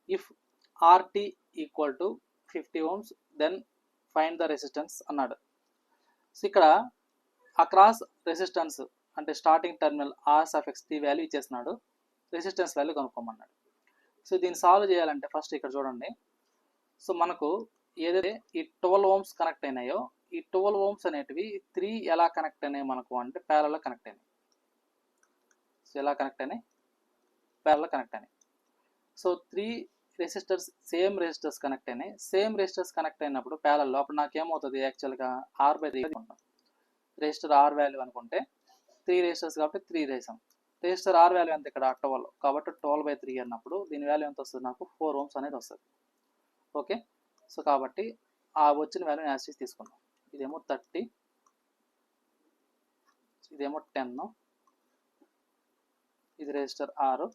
If RT equal to 50 ohms then find the resistance అన్నాడు. So ఇక్కడ across resistance అంటే starting terminal R సఫ్ X T value ఇచ్చేస్తున్నాడు, resistance value కనుక్కోమన్నాడు. So దీన్ని సాల్వ్ చేయాలంటే ఫస్ట్ ఇక్కడ చూడండి. సో మనకు ఏదైతే ఈ 12 ohms కనెక్ట్ అయినాయో ఈ 12 ohms అనేటివి 3 ఎలా కనెక్ట్ అయినాయి మనకు అంటే ప్యారల్లో కనెక్ట్ అయినాయి. సో ఎలా కనెక్ట్ అయినాయి? ప్యారల్లో కనెక్ట్ అయినాయి. So 3 resistors same resistors connect అయినాయి. సేమ్ రెసిస్టర్స్ కనెక్ట్ అయినప్పుడు ప్యారల్లో అప్పుడు నాకేమవుతుంది యాక్చువల్గా R/3 అనుకుంటాం. రెసిస్టర్ ఆర్ వాల్యూ అనుకుంటే 3 రెసిస్టర్స్ కాబట్టి 3 వేసాం. రెసిస్టర్ ఆర్ వాల్యూ ఎంత ఇక్కడ 12 కాబట్టి 12/3 అన్నప్పుడు దీని వాల్యూ ఎంత వస్తుంది నాకు 4 ohms అనేది వస్తుంది. ఓకే. సో కాబట్టి ఆ వచ్చిన వాల్యూ యాజ్ తీసుకున్నాం. ఇదేమో 30, ఇదేమో 10, ఇది రెసిస్టర్ ఆర్.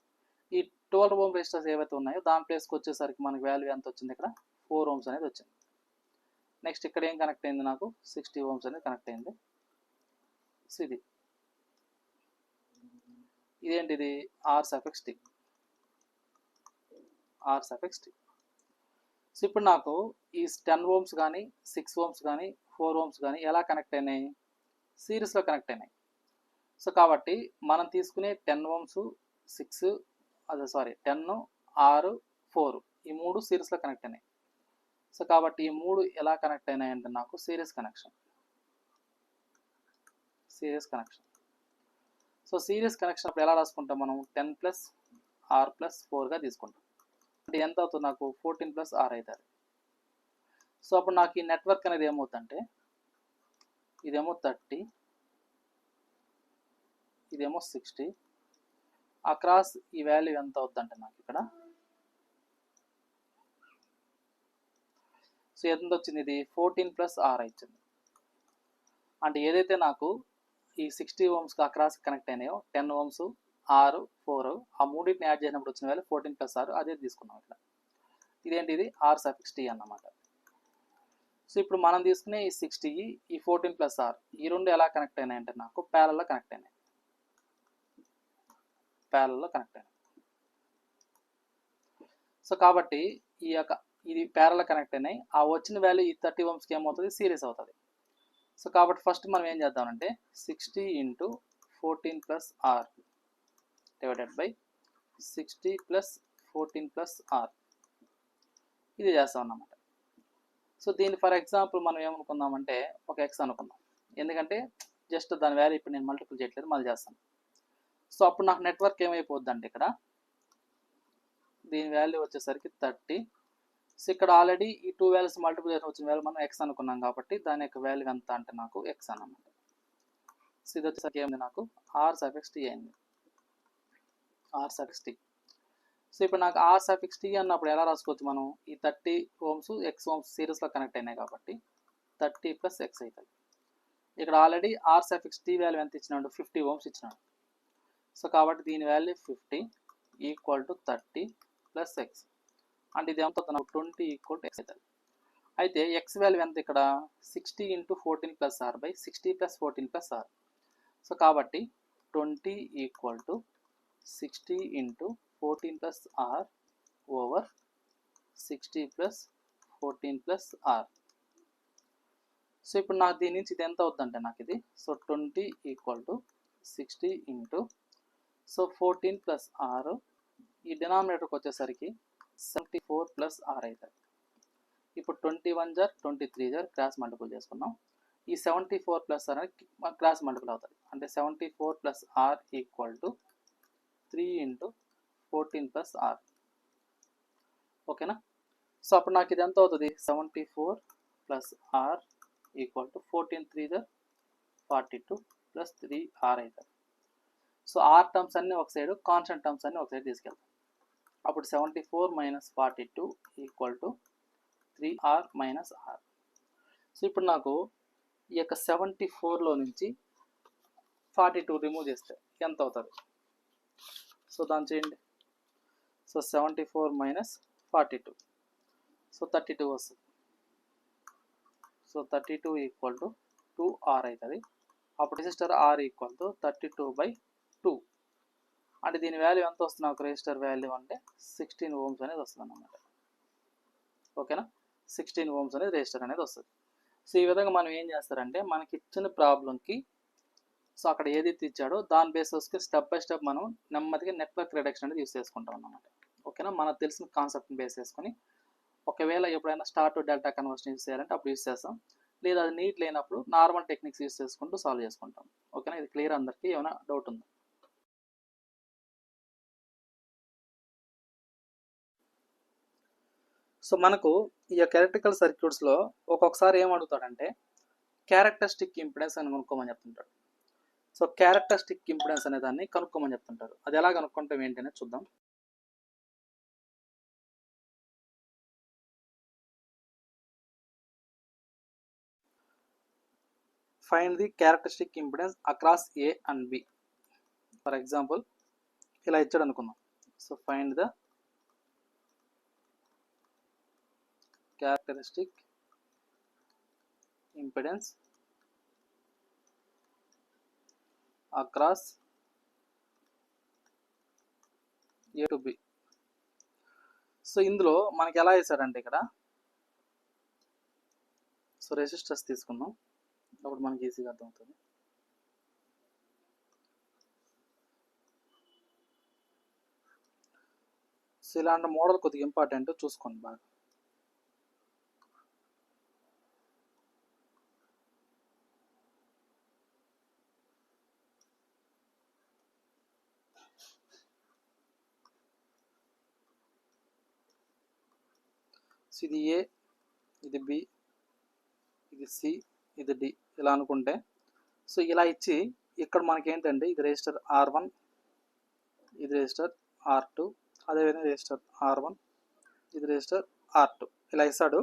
ఈ 12 ohm రెసిస్టర్స్ ఏవైతే ఉన్నాయో దాని ప్లేస్కి వచ్చేసరికి మనకి వాల్యూ ఎంత వచ్చింది ఇక్కడ 4 ohms అనేది వచ్చింది. నెక్స్ట్ ఇక్కడ ఏం కనెక్ట్ అయింది నాకు 60 ohms అనేది కనెక్ట్ అయింది. సో ఇదేంటిది ఆర్ సఫిక్స్ టీ. సో ఇప్పుడు నాకు ఈ 10 ohms కానీ 6 ohms కానీ 4 ohms కానీ ఎలా కనెక్ట్ అయినాయి? సిరీస్లో కనెక్ట్ అయినాయి. సో కాబట్టి మనం తీసుకునే 10 ohms 6 10 6 4 ఈ 3 సిరీస్లో కనెక్ట్ అయినాయి. సో కాబట్టి ఈ 3 ఎలా కనెక్ట్ అయినాయి అంటే నాకు series connection. So series connection అప్పుడు ఎలా రాసుకుంటాం మనం 10 + R + 4గా తీసుకుంటాం. అంటే ఎంత అవుతుంది నాకు 14 + R అవుతుంది. సో అప్పుడు నాకు ఈ నెట్వర్క్ అనేది ఏమవుతుందంటే ఇదేమో 30, ఇదేమో 60, అక్రాస్ ఈ వాల్యూ ఎంత అవుతుందంటే నాకు ఇక్కడ సో ఎంత వచ్చింది? ఇది 14 + R వచ్చింది. అంటే ఏదైతే నాకు ఈ 60 ohmsకి అక్రాస్ కనెక్ట్ అయినాయో 10 ohms R 4 ఆ మూడింటిని యాడ్ చేసినప్పుడు వచ్చిన వాల్యూ 14 + R అదే తీసుకున్నాం ఇక్కడ. ఇదేంటి? ఇది R సఫిక్స్ టీ అన్నమాట. సో ఇప్పుడు మనం తీసుకునే ఈ 60 ఈ 14 + R ఈ రెండు ఎలా కనెక్ట్ అయినాయి అంటే నాకు ప్యారల్లో కనెక్ట్ అయినాయి. సో కాబట్టి ఇది ప్యారల్లో కనెక్ట్ అయినాయి. ఆ వచ్చిన వాల్యూ ఈ 30 ohmsకి ఏమవుతుంది? సిరీస్ అవుతుంది. సో కాబట్టి ఫస్ట్ మనం ఏం చేద్దామంటే 60 × 14 + R డివైడెడ్ బై 60 + 14 + R ఇది చేస్తాం అన్నమాట. సో దీన్ని ఫర్ ఎగ్జాంపుల్ మనం ఏమనుకుందామంటే ఒక ఎక్స్ అనుకుందాం. ఎందుకంటే జస్ట్ దాని వాల్యూ ఇప్పుడు నేను మల్టిపుల్ చేయట్లేదు, మళ్ళీ చేస్తాను. సో అప్పుడు నాకు నెట్వర్క్ ఏమైపోద్ది అంటే ఇక్కడ దీని వాల్యూ వచ్చేసరికి 30. సో ఇక్కడ ఆల్రెడీ ఈ 2 వాల్యూస్ మల్టిపుల్ చేసిన వచ్చిన వాల్యూ మనం ఎక్స్ అనుకున్నాం కాబట్టి దాని యొక్క వాల్యూ ఎంత అంటే నాకు ఎక్స్ అన్నమాట. సో ఇది వచ్చేసరికి ఏమైంది నాకు ఆర్ సఫిక్స్ టీ అయింది. సో ఇప్పుడు నాకు ఆర్ సఫిక్స్ టీ అన్నప్పుడు ఎలా రాసుకోవచ్చు మనం? ఈ 30 ohms ఎక్స్ ohms సిరీస్లో కనెక్ట్ అయినాయి కాబట్టి 30 + X అవుతుంది. ఇక్కడ already R suffix T value ఎంత ఇచ్చినాడు? 50 ohms ఇచ్చినాడు. సో కాబట్టి దీని వాల్యూ 50 = 30 + X అంటే ఇది ఎంత అవుతుంది? 20 = X అవుతుంది. అయితే ఎక్స్ వాల్యూ ఎంత ఇక్కడ 60 × 14 + R / 60 + 14 + R. సో కాబట్టి 20 = 60 × 14 + R ఓవర్ 60 + 14 + R. సో ఇప్పుడు నాకు దీని నుంచి ఇది ఎంత అవుతుందంటే నాకు ఇది సో 20 = 60 × సో 14 + R ఈ డినామినేటర్కి వచ్చేసరికి 74 + R అవుతుంది. ఇప్పుడు 21 * 23 క్రాస్ మల్టిపుల్ చేసుకున్నాం. ఈ 74 + R అనేది క్రాస్ మల్టిపుల్ అవుతుంది. అంటే 74 + R = 3 × 14 + R. ఓకేనా? సో అప్పుడు నాకు ఇది ఎంత అవుతుంది? 74 + R = 14 × 3 = 42 + 3R అవుతుంది. సో ఆర్ టర్మ్స్ అన్నీ ఒక సైడ్, కాన్స్టెంట్ టర్మ్స్ అన్నీ ఒక సైడ్ తీసుకెళ్తాం. అప్పుడు 74 - 42 = 3R - R. సో ఇప్పుడు నాకు ఈ యొక్క 74లో నుంచి 42 రిమూవ్ చేస్తే ఎంత అవుతుంది? సో దాన్ని చేయండి. సో 74 - 42 సో 32 వస్తుంది. సో 32 = 2R అవుతుంది. అప్పుడు రెసిస్టర్ R = 32/2. అంటే దీని వాల్యూ ఎంత వస్తుంది నాకు రెసిస్టర్ వాల్యూ అంటే 16 ఓమ్స్ అనేది వస్తుంది అన్నమాట. ఓకేనా, 16 ఓమ్స్ అనేది రెసిస్టర్ అనేది వస్తుంది. సో ఈ విధంగా మనం ఏం చేస్తారంటే మనకి ఇచ్చిన ప్రాబ్లంకి సో అక్కడ ఏదైతే ఇచ్చాడో దాని బేసిస్కి స్టెప్ బై స్టెప్ మనం నెమ్మదిగా నెట్వర్క్ రిడక్షన్ అనేది యూస్ చేసుకుంటాం అన్నమాట. ఓకేనా, మనకు తెలిసిన కాన్సెప్ట్ని బేస్ చేసుకొని ఒకవేళ ఎప్పుడైనా star to delta conversion use చేయాలంటే అప్పుడు యూస్ చేస్తాం, లేదా అది నీట్ లేనప్పుడు నార్మల్ టెక్నిక్స్ యూస్ చేసుకుంటూ సాల్వ్ చేసుకుంటాం. ఓకేనా, ఇది క్లియర్ అందరికీ? ఏమైనా డౌట్ ఉందా? సో మనకు ఈ యొక్క ఎలక్ట్రికల్ సర్క్యూట్స్లో ఒక్కొక్కసారి ఏం అడుగుతాడంటే క్యారెక్టరిస్టిక్ ఇంపిడెన్స్ అని కనుక్కోమని చెప్తుంటాడు. సో క్యారెక్టరిస్టిక్ ఇంపిడెన్స్ అనే దాన్ని కనుక్కోమని చెప్తుంటారు. అది ఎలా కనుక్కుంటాం ఏంటి అనేది చూద్దాం. Find the characteristic impedance across A and B. For example ఇలా ఇచ్చాడు అనుకుందాం. So find the characteristic impedance across A to B. So ఇందులో మనకి ఎలా వేసాడంటే ఇక్కడ సో రెసిస్టర్స్ తీసుకుందాం, అప్పుడు మనకి ఈజీగా అర్థమవుతుంది. సో ఇలాంటి మోడల్ కొద్దిగా ఇంపార్టెంట్, చూసుకోండి బాగా. సో ఇది ఏ, ఇది బి, ఇది సి, ఇది డి ఇలా అనుకుంటే సో ఇలా ఇచ్చి ఇక్కడ మనకి ఏంటంటే ఇది రెసిస్టర్ R1, ఇది రెసిస్టర్ R2, అదేవిధంగా రెసిస్టర్ R1, ఇది రెసిస్టర్ R2 ఇలా ఇస్తాడు.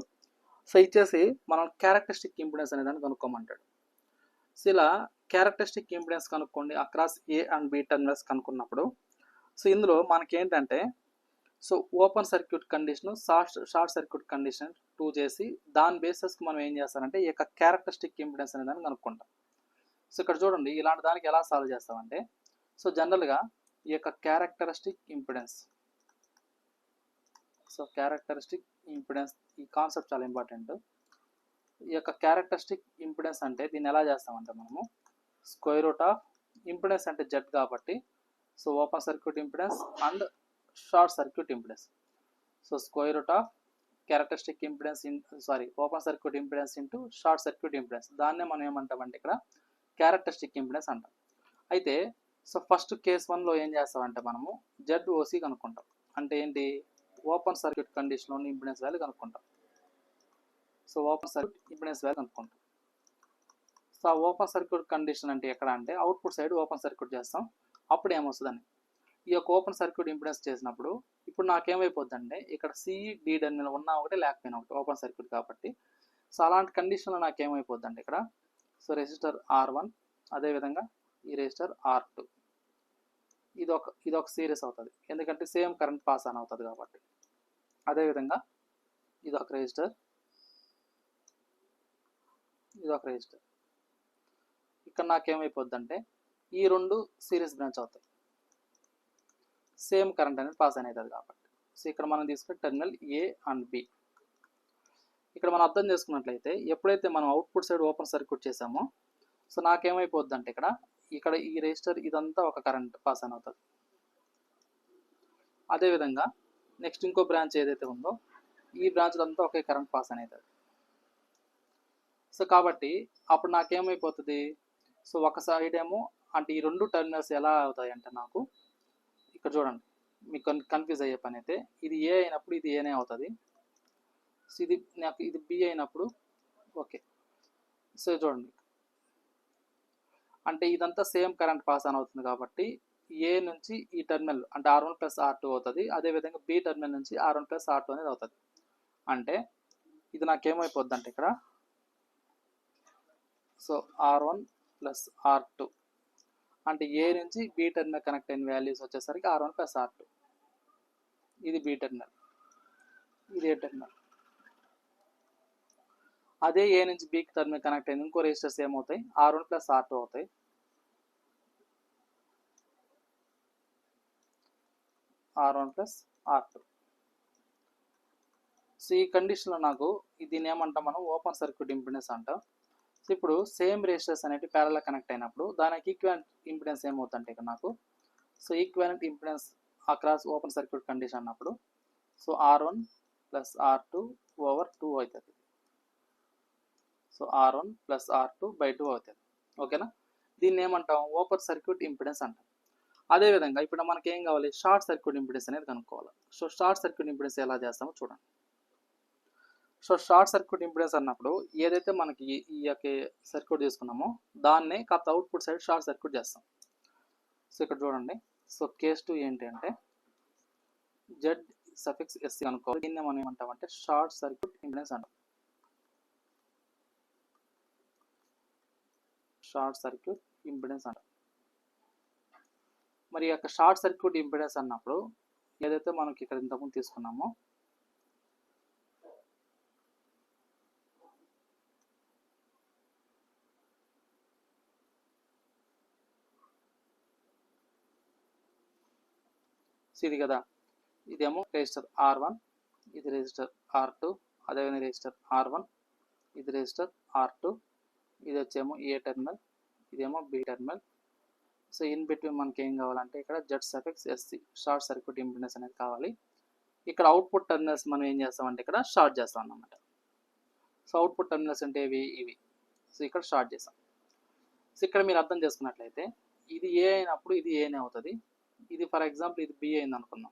సో ఇచ్చేసి మనం క్యారెక్టరిస్టిక్ ఇంపిడెన్స్ అనే దాన్ని కనుక్కోమంటాడు. సో ఇలా క్యారెక్టరిస్టిక్ ఇంపిడెన్స్ కనుక్కోండి across A and B terminals కనుక్కున్నప్పుడు సో ఇందులో మనకి ఏంటంటే so open circuit condition, short circuit condition 2 చేసి దాని బేసిస్కి మనం ఏం చేస్తామంటే ఈ యొక్క క్యారెక్టరిస్టిక్ ఇంపిడెన్స్ అనే దాన్ని కనుక్కుంటాం. సో ఇక్కడ చూడండి ఇలాంటి దానికి ఎలా సాల్వ్ చేస్తామంటే సో జనరల్గా ఈ యొక్క characteristic impedance, so characteristic impedance ఈ కాన్సెప్ట్ చాలా ఇంపార్టెంట్. ఈ యొక్క క్యారెక్టరిస్టిక్ ఇంపిడెన్స్ అంటే దీన్ని ఎలా చేస్తామంటే మనము స్క్వేర్ రూట్ ఆఫ్ ఇంపిడెన్స్ అంటే జెడ్ కాబట్టి so open circuit impedance and short circuit impedance. So square root of characteristic impedance open circuit impedance into short circuit impedance, దాన్నే మనం ఏమంటామంటే ఇక్కడ క్యారెక్టరిస్టిక్ ఇంపిడెన్స్ అంటాం. అయితే సో ఫస్ట్ కేస్ 1లో ఏం చేస్తామంటే మనము ZOC కనుక్కుంటాం. అంటే ఏంటి, ఓపెన్ సర్క్యూట్ కండిషన్లోని ఇంపిడెన్స్ వాల్యూ కనుక్కుంటాం. So open circuit impedance value కనుక్కుంటాం. సో ఆ ఓపెన్ సర్క్యూట్ కండిషన్ అంటే ఎక్కడ అంటే అవుట్పుట్ సైడ్ ఓపెన్ సర్క్యూట్ చేస్తాం, అప్పుడు ఏమొస్తుందని ఈ యొక్క ఓపెన్ సర్క్యూట్ ఇంపిడెన్స్ చేసినప్పుడు ఇప్పుడు నాకేమైపోద్ది అంటే ఇక్కడ CD టెర్మినల్ ఉన్నా ఒకటి లేకపోయినా ఒకటి ఓపెన్ సర్క్యూట్ కాబట్టి సో అలాంటి కండిషన్లో నాకేమైపోద్ది అంటే ఇక్కడ సో రెసిస్టర్ R1 అదేవిధంగా ఈ రెసిస్టర్ R2 ఇది ఒక సిరీస్ అవుతుంది, ఎందుకంటే సేమ్ కరెంట్ పాస్ ఆన్ అవుతుంది కాబట్టి. అదేవిధంగా ఇది ఒక రెసిస్టర్, ఇది ఒక రెసిస్టర్. ఇక్కడ నాకేమైపోద్ది అంటే ఈ రెండు సిరీస్ బ్రాంచ్ అవుతాయి, సేమ్ కరెంట్ అనేది పాస్ అవుతుంది కాబట్టి. సో ఇక్కడ మనం తీసుకునే టెర్మినల్ ఏ అండ్ బి. ఇక్కడ మనం అర్థం చేసుకున్నట్లయితే ఎప్పుడైతే మనం అవుట్పుట్ సైడ్ ఓపెన్ సర్క్యూట్ చేసామో సో నాకేమైపోద్ది అంటే ఇక్కడ ఈ రెసిస్టర్ ఇదంతా ఒక కరెంట్ పాస్ ఆన్ అవుతుంది. అదేవిధంగా నెక్స్ట్ ఇంకో బ్రాంచ్ ఏదైతే ఉందో ఈ బ్రాంచ్ అంతా ఒకే కరెంట్ పాస్ ఆన్ అవుతుంది. సో కాబట్టి అప్పుడు నాకేమైపోతుంది సో ఒక సైడ్ ఏమో అంటే ఈ రెండు టెర్మినల్స్ ఎలా అవుతాయి అంటే నాకు ఇక్కడ చూడండి మీకు కన్ఫ్యూజ్ అయ్యే పని అయితే ఇది ఏ అయినప్పుడు ఇది ఏనే అవుతుంది, సో ఇది నాకు ఇది బి అయినప్పుడు ఓకే. సో చూడండి అంటే ఇదంతా సేమ్ కరెంట్ పాస్ ఆన్ అవుతుంది కాబట్టి ఏ నుంచి ఈ టెర్మినల్ అంటే R1 + R2 అవుతుంది, అదేవిధంగా బి టెర్మినల్ నుంచి R1 + R2 అనేది అవుతుంది. అంటే ఇది నాకేమైపోద్ది అంటే ఇక్కడ సో R1 + R2 అంటే ఏ నుంచి బి టెర్మినల్ కనెక్ట్ అయిన వాల్యూస్ వచ్చేసరికి R1 + R2, ఇది బి టెర్మినల్, ఇది ఏ టెర్మినల్. అదే ఏ నుంచి బి టెర్మినల్ కనెక్ట్ అయిన ఇంకో రెసిస్టర్స్ ఏమవుతాయి R1 + R2 అవుతాయి. R1 plus R2. సో ఈ కండిషన్లో నాకు దీన్ని ఏమంటాం మనం ఓపెన్ సర్క్యూట్ ఇంపిడెన్స్ అంటాం. సో ఇప్పుడు సేమ్ రెసిస్టర్స్ అనేవి ప్యారలల్ కనెక్ట్ అయినప్పుడు దానికి ఈక్వివలెంట్ ఇంపిడెన్స్ ఏమవుతుందంటే ఇక్కడ నాకు so equivalent impedance across open circuit condition అన్నప్పుడు so R1 plus R2 over 2 అవుతుంది. So R1 plus R2 by 2 అవుతుంది. ఓకేనా, దీన్ని ఏమంటాం ఓపెన్ సర్క్యూట్ ఇంపిడెన్స్ అంటాం. అదేవిధంగా ఇప్పుడు మనకి ఏం కావాలి, షార్ట్ సర్క్యూట్ ఇంపిడెన్స్ అనేది కనుక్కోవాలి. సో షార్ట్ సర్క్యూట్ ఇంపిడెన్స్ ఎలా చేస్తామో చూడండి. సో షార్ట్ సర్క్యూట్ ఇంపిడెన్స్ అన్నప్పుడు ఏదైతే మనకి ఈ యొక్క సర్క్యూట్ తీసుకున్నామో దాన్నే కాస్త అవుట్పుట్ సైడ్ షార్ట్ సర్క్యూట్ చేస్తాం. సో ఇక్కడ చూడండి, సో కేస్ 2 ఏంటి అంటే Z(SC) అనుకోవాలి. దీన్ని మనం ఏమంటామంటే షార్ట్ సర్క్యూట్ ఇంపిడెన్స్ అంటాం. షార్ట్ సర్క్యూట్ ఇంపిడెన్స్ అంటాం. మరి యొక్క షార్ట్ సర్క్యూట్ ఇంపిడెన్స్ అన్నప్పుడు ఏదైతే మనకి ఇక్కడ ఇంతకుముందు తీసుకున్నామో ఇది కదా, ఇదేమో రెసిస్టర్ R1, ఇది రెసిస్టర్ R2, అదేవిధంగా రెసిస్టర్ R1, ఇది రెసిస్టర్ R2, ఇది వచ్చేమో ఏ టెర్మినల్, ఇదేమో B terminal. So in between మనకి ఏం కావాలంటే ఇక్కడ Z(SC) షార్ట్ సర్క్యూట్ ఇంపిడెన్స్ అనేది కావాలి. ఇక్కడ అవుట్పుట్ టెర్మినల్స్ మనం ఏం చేస్తామంటే ఇక్కడ షార్ట్ చేస్తాం అన్నమాట. సో అవుట్పుట్ టెర్మినల్స్ అంటే ఇవి. సో ఇక్కడ షార్ట్ చేస్తాం. సో ఇక్కడ మీరు అర్థం చేసుకున్నట్లయితే ఇది ఏ అయినప్పుడు ఇది ఏనే అవుతుంది. ఇది ఫర్ ఎగ్జాంపుల్ ఇది బి అయింది అనుకుందాం.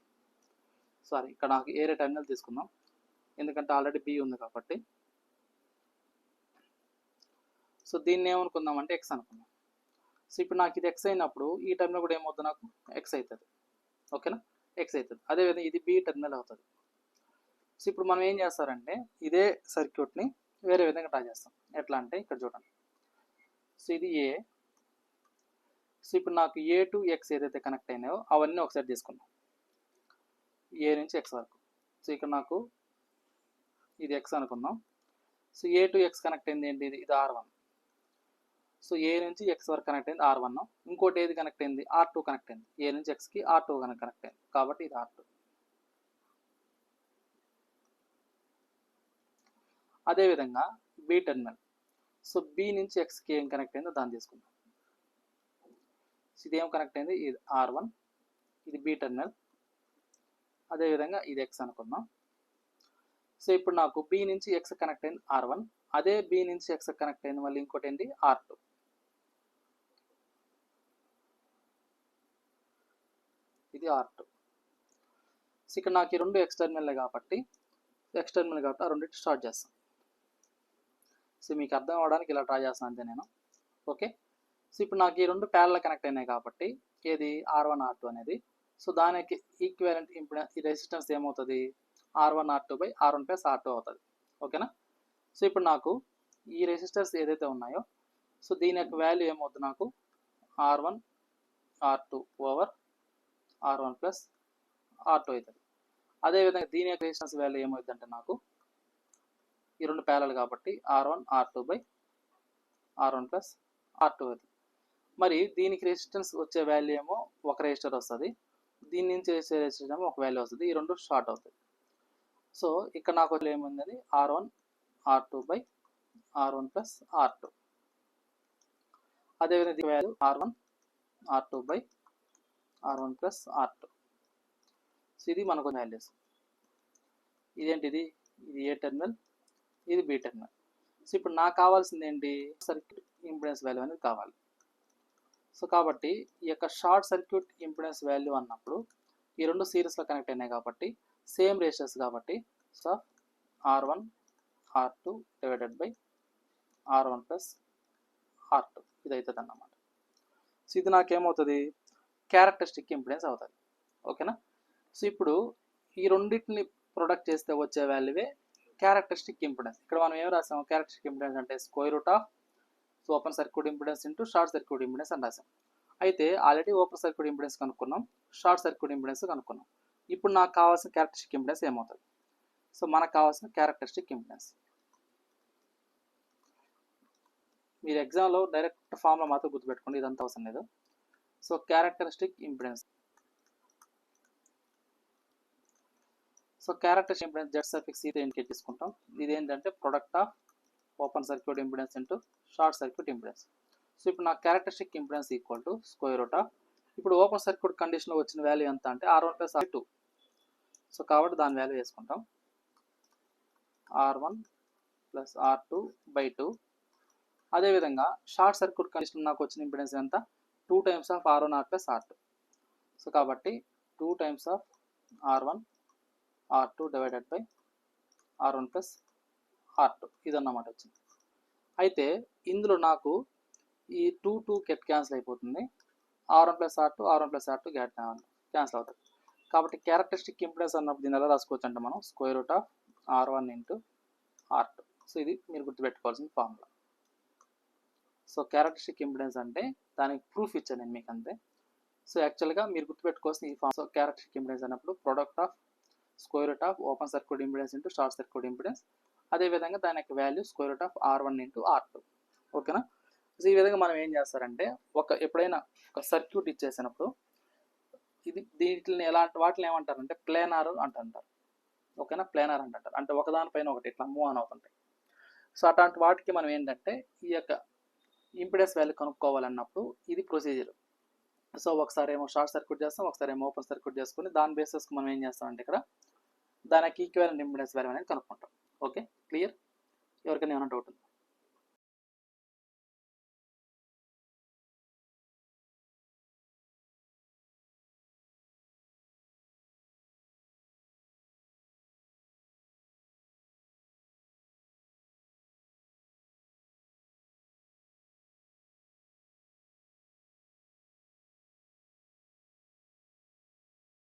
సారీ, ఇక్కడ నాకు ఏరే టెర్మినల్ తీసుకుందాం ఎందుకంటే ఆల్రెడీ బి ఉంది కాబట్టి. సో దీన్ని ఏమనుకుందాం అంటే ఎక్స్ అనుకుందాం. సో ఇప్పుడు నాకు ఇది ఎక్స్ అయినప్పుడు ఈ టెర్మినల్ కూడా ఏమవుతుంది, నాకు ఎక్స్ అవుతుంది. ఓకేనా, ఎక్స్ అవుతుంది. అదేవిధంగా ఇది బి టెర్మినల్ అవుతుంది. సో ఇప్పుడు మనం ఏం చేస్తారంటే ఇదే సర్క్యూట్ని వేరే విధంగా డ్రా చేస్తాం. ఎట్లా అంటే ఇక్కడ చూడండి, సో ఇది ఏ. సో ఇప్పుడు నాకు ఏ టు ఎక్స్ ఏదైతే కనెక్ట్ అయినాయో అవన్నీ ఒకసారి తీసుకున్నాం, ఏ నుంచి ఎక్స్ వరకు. సో ఇక్కడ నాకు ఇది ఎక్స్ అనుకుందాం. So A to X connect అయింది ఏంటి, ఇది R1. సో ఏ నుంచి ఎక్స్ వరకు కనెక్ట్ అయింది R1. ఇంకోటి ఏది కనెక్ట్ అయింది, R2 కనెక్ట్ అయింది. ఏ నుంచి ఎక్స్కి R2 కనెక్ట్ అయింది కాబట్టి ఇది R2. అదేవిధంగా బి టెర్మినల్. సో బి నుంచి ఎక్స్కి ఏం కనెక్ట్ అయిందో దాన్ని తీసుకుందాం. సో ఇది ఏం కనెక్ట్ అయింది, ఇది R1, ఇది బి టెర్మినల్. అదేవిధంగా ఇది ఎక్స్ అనుకుందాం. సో ఇప్పుడు నాకు బి నుంచి ఎక్స్ కనెక్ట్ అయింది R1, అదే బి నుంచి ఎక్స్ కనెక్ట్ అయింది మళ్ళీ ఇంకోటి ఏంటి R2. ఇది R2. సో ఇక్కడ నాకు ఈ రెండు ఎక్స్టర్నల్ కాబట్టి ఆ రెండింటి స్టార్ట్ చేస్తాను. సో మీకు అర్థం అవడానికి ఇలా ట్రై చేస్తాను అంతే నేను. ఓకే, సో ఇప్పుడు నాకు ఈ రెండు ప్యారలల్ కనెక్ట్ అయినాయి కాబట్టి ఏది R1 R2 అనేది. సో దానికి ఈక్వివలెంట్ ఇంపిడెన్స్ ఈ రెసిస్టెన్స్ ఏమవుతుంది, R1 R2 by R1 plus R2 అవుతుంది. ఓకేనా, సో ఇప్పుడు నాకు ఈ రెసిస్టర్స్ ఏదైతే ఉన్నాయో సో దీని యొక్క వాల్యూ ఏమవుతుంది, నాకు R1 R2 over R1 plus R2 అవుతుంది. అదేవిధంగా దీని యొక్క రెసిస్టెన్స్ వాల్యూ ఏమవుతుంది అంటే నాకు ఈ రెండు ప్యారలల్ కాబట్టి R1 R2 by R1 plus R2 అవుతుంది. మరి దీనికి రెసిస్టెన్స్ వచ్చే వాల్యూ ఏమో ఒక రెసిస్టర్ వస్తుంది, దీని నుంచి వచ్చే రెసిస్టెన్స్ ఏమో ఒక వాల్యూ వస్తుంది. ఈ రెండు షార్ట్ అవుతుంది. సో ఇక్కడ నాకు ఏముంది, R1 R2 by R1 plus R2. అదేవిధంగా దీని value R1 R2 by R1 plus R2. So ఇది మనకు వాల్యూస్. ఇదేంటిది, ఇది ఏ టెర్మినల్, ఇది బి టెర్మినల్. సో ఇప్పుడు నాకు కావాల్సింది ఏంటి, సర్క్యూట్ ఇంపిడెన్స్ వాల్యూ అనేది కావాలి. సో కాబట్టి ఈ యొక్క షార్ట్ సర్క్యూట్ ఇంపిడెన్స్ వాల్యూ అన్నప్పుడు ఈ రెండు సిరీస్లో కనెక్ట్ అయినాయి కాబట్టి సేమ్ రెసిస్టర్స్ కాబట్టి so R1 R2 divided by R1 plus R2 ఇది అవుతుంది అన్నమాట. సో ఇది నాకేమవుతుంది, క్యారెక్టరిస్టిక్ ఇంపిడెన్స్ అవుతుంది. ఓకేనా, సో ఇప్పుడు ఈ రెండింటిని ప్రొడక్ట్ చేస్తే వచ్చే వాల్యూవే క్యారెక్టరిస్టిక్ ఇంపిడెన్స్. ఇక్కడ మనం ఏం రాసాము, క్యారెక్టరిస్టిక్ ఇంపిడెన్స్ అంటే square root of open circuit impedance into short circuit impedance అని రాసాం. అయితే ఆల్రెడీ ఓపెన్ సర్క్యూట్ ఇంపిడెన్స్ కనుక్కున్నాం, షార్ట్ సర్క్యూట్ ఇంపిడెన్స్ కనుక్కున్నాం. ఇప్పుడు నాకు కావాల్సిన క్యారెక్టరిస్టిక్ ఇంపిడెన్స్ ఏమవుతుంది, సో మనకు కావాల్సిన క్యారెక్టరిస్టిక్ ఇంపిడెన్స్ మీరు ఎగ్జామ్లో డైరెక్ట్ ఫామ్లో మాత్రం గుర్తుపెట్టుకోండి, ఇదంతా అవసరం లేదు. So characteristic impedance so characteristic impedance Z suffix తో ఇండికేట్ చేసుకుంటాం. ఇది ఏంటంటే product of open circuit impedance into short circuit impedance. So ఇప్పుడు నా characteristic impedance equal to square root of, ఇప్పుడు ఓపెన్ సర్క్యూట్ కండిషన్లో వచ్చిన వాల్యూ ఎంత అంటే R1 ప్లస్ R2. సో కాబట్టి దాని వాల్యూ వేసుకుంటాం R1 ప్లస్ R2 బై 2. అదేవిధంగా షార్ట్ సర్క్యూట్ కండిషన్ నాకు వచ్చిన ఇంపిడెన్స్ ఎంత 2 times of R1R plus R2. So కాబట్టి 2 times of R1 R2 divided by R1 plus R2 ఇదన్నమాట వచ్చింది. అయితే ఇందులో నాకు ఈ 2 గెట్ క్యాన్సిల్ అయిపోతుంది. R1 plus R2 get cancel అవుతుంది. కాబట్టి క్యారెక్టరిస్టిక్ ఇంపిడెన్స్ అన్నప్పుడు దీన్ని ఎలా రాసుకోవచ్చు అంటే మనం square root of R1 into R2. So ఇది మీరు గుర్తుపెట్టుకోవాల్సిన ఫార్ములా. సో క్యారెక్టరిస్టిక్ ఇంపిడెన్స్ అంటే దానికి ప్రూఫ్ ఇచ్చాను నేను మీకు అంతే. సో యాక్చువల్గా మీరు గుర్తుపెట్టుకోవాల్సిన ఈ ఫార్మ్. సో క్యారెక్టరిస్టిక్ ఇంపిడెన్స్ అన్నప్పుడు product of square root of open circuit impedance into short circuit impedance, అదేవిధంగా దాని యొక్క value square root of R1 into R2. ఓకేనా. సో ఈ విధంగా మనం ఏం చేస్తారంటే ఎప్పుడైనా ఒక సర్క్యూట్ ఇచ్చేసినప్పుడు దీంట్ని వాటిని ఏమంటారంటే ప్లేనార్ అంటారు. ఓకేనా, ప్లేనార్ అంటారు. అంటే ఒకదానిపైన ఒకటి ఇట్లా మూవ్ ఆన్ అవుతుంటాయి. సో అట్లాంటి వాటికి మనం ఏంటంటే ఈ యొక్క ఇంపిడెన్స్ వాల్యూ కనుక్కోవాలన్నప్పుడు ఇది ప్రొసీజర్. సో ఒకసారి ఏమో షార్ట్ సర్క్యూట్ చేస్తాం, ఒకసారి ఏమో ఓపెన్ సర్క్యూట్ చేసుకుని దాని బేసిస్కి మనం ఏం చేస్తామంటే ఇక్కడ దానికి ఈక్వివలెంట్ ఇంపిడెన్స్ వాల్యూ అనేది కనుక్కుంటాం. Okay, clear? ఎవరికైనా ఏమైనా డౌట్ ఉందా?